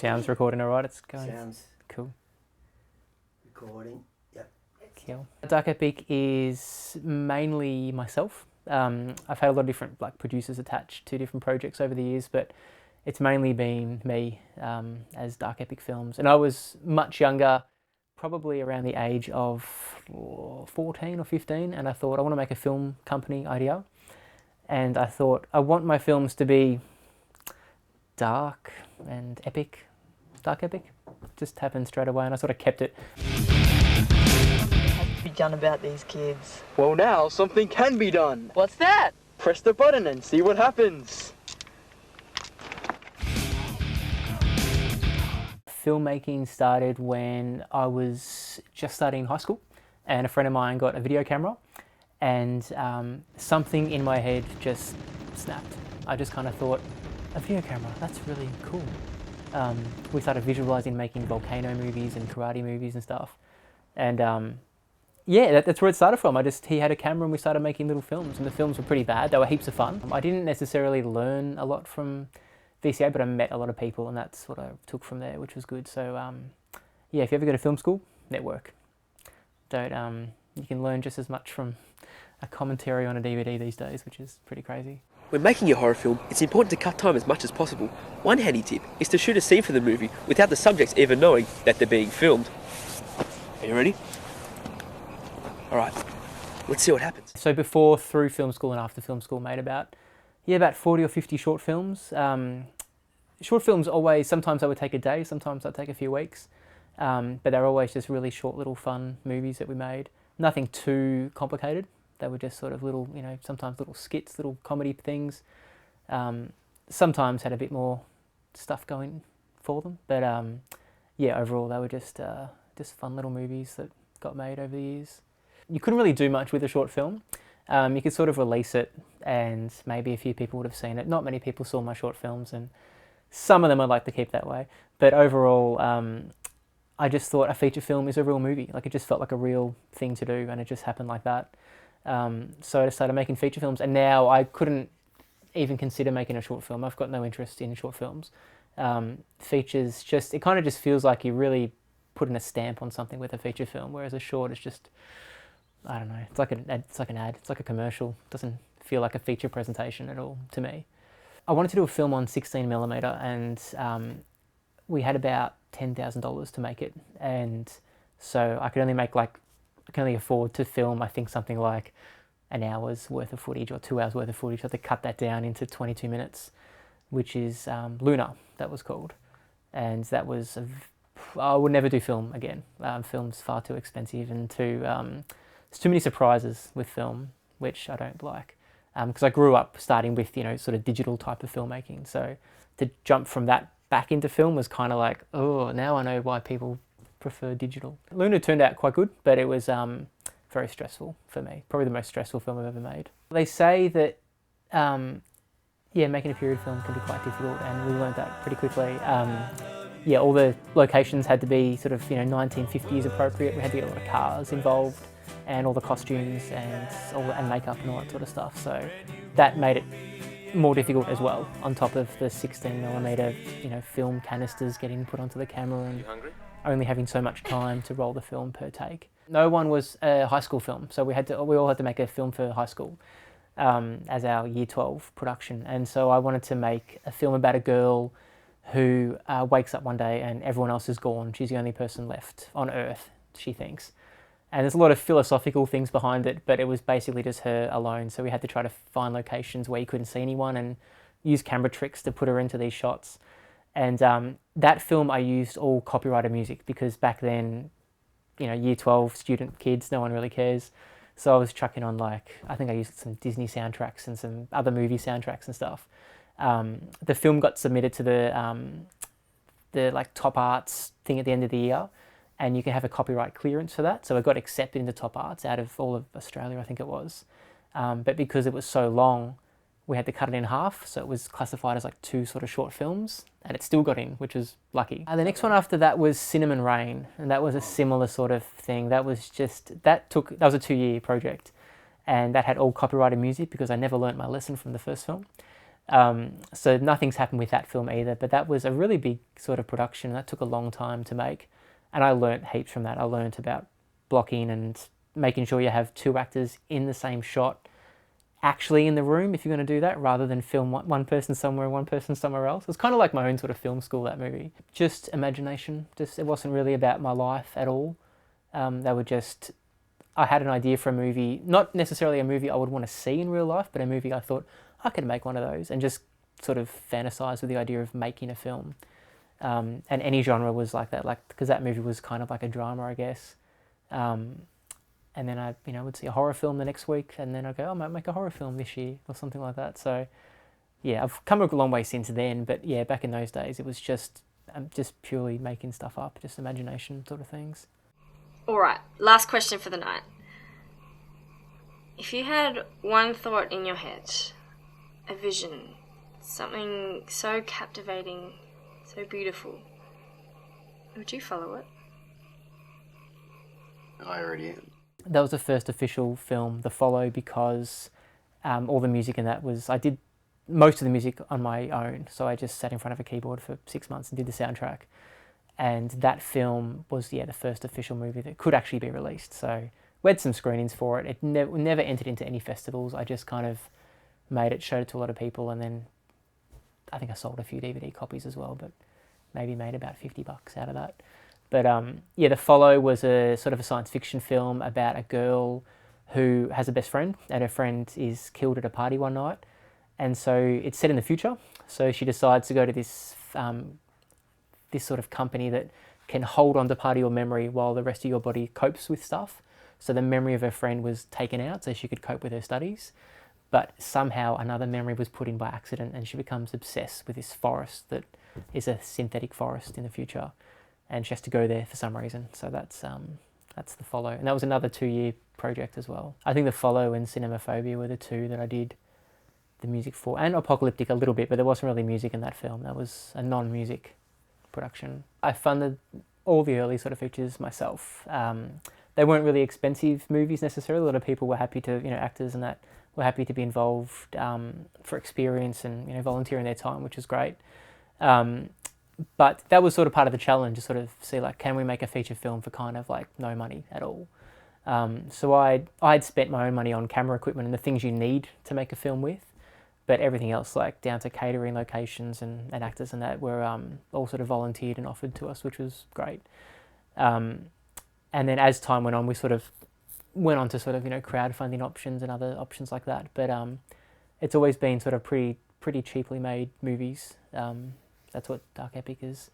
Sounds recording all right. It's going. Sounds Cool. recording. Yep. Cool. Dark Epic is mainly myself. I've had a lot of different producers attached to different projects over the years, but it's mainly been me as Dark Epic Films. And I was much younger, probably around the age of 14 or 15, and I thought I want to make a film company idea. And I thought I want my films to be dark and epic. Dark Epic just happened straight away, and I sort of kept it. What can be done about these kids? Well, now something can be done. What's that? Press the button and see what happens. Filmmaking started when I was just starting high school, and a friend of mine got a video camera, and something in my head just snapped. I just kind of thought, a video camera, that's really cool. We started visualizing making volcano movies and karate movies and stuff, and yeah, that's where it started from. He had a camera and we started making little films, and the films were pretty bad. They were heaps of fun. I didn't necessarily learn a lot from VCA, but I met a lot of people, and that's what I took from there, which was good. So yeah, if you ever go to film school, network. You can learn just as much from a commentary on a DVD these days, which is pretty crazy. When making a horror film, it's important to cut time as much as possible. One handy tip is to shoot a scene for the movie without the subjects ever knowing that they're being filmed. Are you ready? Alright, let's see what happens. So before, through film school, and after film school, made about 40 or 50 short films. Short films always, sometimes I would take a day, sometimes I'd take a few weeks, but they're always just really short little fun movies that we made. Nothing too complicated. They were just sort of little, sometimes little skits, little comedy things. Sometimes had a bit more stuff going for them, but yeah, overall they were just fun little movies that got made over the years. You couldn't really do much with a short film. You could sort of release it, and maybe a few people would have seen it. Not many people saw my short films, and some of them I'd like to keep that way. But overall, I just thought a feature film is a real movie. Like, it just felt like a real thing to do, and it just happened like that. So I just started making feature films, and now I couldn't even consider making a short film. I've got no interest in short films. Features, it kind of just feels like you really putting a stamp on something with a feature film, whereas a short is just, I don't know, it's like an ad, it's like a commercial. It doesn't feel like a feature presentation at all to me. I wanted to do a film on 16mm, and we had about $10,000 to make it, and so I could only afford to film, I think, something like an hour's worth of footage or 2 hours worth of footage. I had to cut that down into 22 minutes, which is Luna, that was called, and that was I would never do film again. Film's far too expensive, and there's too many surprises with film, which I don't like. Because I grew up starting with, sort of digital type of filmmaking. So to jump from that back into film was kind of like, oh, now I know why people prefer digital. Luna turned out quite good, but it was very stressful for me. Probably the most stressful film I've ever made. They say that, yeah, making a period film can be quite difficult, and we learned that pretty quickly. Yeah, all the locations had to be sort of 1950s appropriate. We had to get a lot of cars involved, and all the costumes and makeup and all that sort of stuff. So that made it more difficult as well, on top of the 16mm film canisters getting put onto the camera and only having so much time to roll the film per take. No one was a high school film, so we all had to make a film for high school as our year 12 production. And so I wanted to make a film about a girl who wakes up one day and everyone else is gone. She's the only person left on Earth, she thinks. And there's a lot of philosophical things behind it, but it was basically just her alone. So we had to try to find locations where you couldn't see anyone and use camera tricks to put her into these shots. And that film, I used all copyrighted music, because back then, year 12 student kids, no one really cares. So I was chucking on I think I used some Disney soundtracks and some other movie soundtracks and stuff. The film got submitted to the top arts thing at the end of the year, and you can have a copyright clearance for that. So it got accepted into top arts out of all of Australia, I think it was. But because it was so long, we had to cut it in half, so it was classified as 2 sort of short films, and it still got in, which was lucky. The next one after that was Cinnamon Rain, and that was a similar sort of thing. That was a 2-year project, and that had all copyrighted music because I never learnt my lesson from the first film. So nothing's happened with that film either, but that was a really big sort of production. That took a long time to make, and I learnt heaps from that. I learnt about blocking and making sure you have two actors in the same shot actually in the room if you're going to do that, rather than film one person somewhere and one person somewhere else. It's kind of like my own sort of film school, that movie. Just imagination. Just, it wasn't really about my life at all. They were just, I had an idea for a movie, not necessarily a movie I would want to see in real life, but a movie I thought I could make one of those, and just sort of fantasize with the idea of making a film. And any genre was like that, like, because that movie was kind of like a drama, I guess. And then I, would see a horror film the next week, and then I'd go, I might make a horror film this year or something like that. So, yeah, I've come a long way since then. But yeah, back in those days, it was just purely making stuff up, just imagination sort of things. All right, last question for the night. If you had one thought in your head, a vision, something so captivating, so beautiful, would you follow it? I already am. That was the first official film, The Follow, because all the music in that was, I did most of the music on my own. So I just sat in front of a keyboard for 6 months and did the soundtrack. And that film was, the first official movie that could actually be released. So we had some screenings for it. It never entered into any festivals. I just kind of made it, showed it to a lot of people, and then I think I sold a few DVD copies as well, but maybe made about $50 out of that. But The Follow was a sort of a science fiction film about a girl who has a best friend, and her friend is killed at a party one night. And so it's set in the future. So she decides to go to this this sort of company that can hold on to part of your memory while the rest of your body copes with stuff. So the memory of her friend was taken out so she could cope with her studies. But somehow another memory was put in by accident, and she becomes obsessed with this forest that is a synthetic forest in the future. And she has to go there for some reason. So that's The Follow. And that was another 2-year project as well. I think The Follow and Cinemaphobia were the two that I did the music for. And Apocalyptic a little bit, but there wasn't really music in that film. That was a non-music production. I funded all the early sort of features myself. They weren't really expensive movies necessarily. A lot of people were happy to, actors and that were happy to be involved for experience and, volunteering their time, which is great. But that was sort of part of the challenge, to sort of see, like, can we make a feature film for kind of like no money at all? So I'd spent my own money on camera equipment and the things you need to make a film with, but everything else, like down to catering, locations and actors and that, were all sort of volunteered and offered to us, which was great. And then as time went on, we sort of went on to sort of, crowdfunding options and other options like that. But it's always been sort of pretty cheaply made movies. That's what Dark Epic is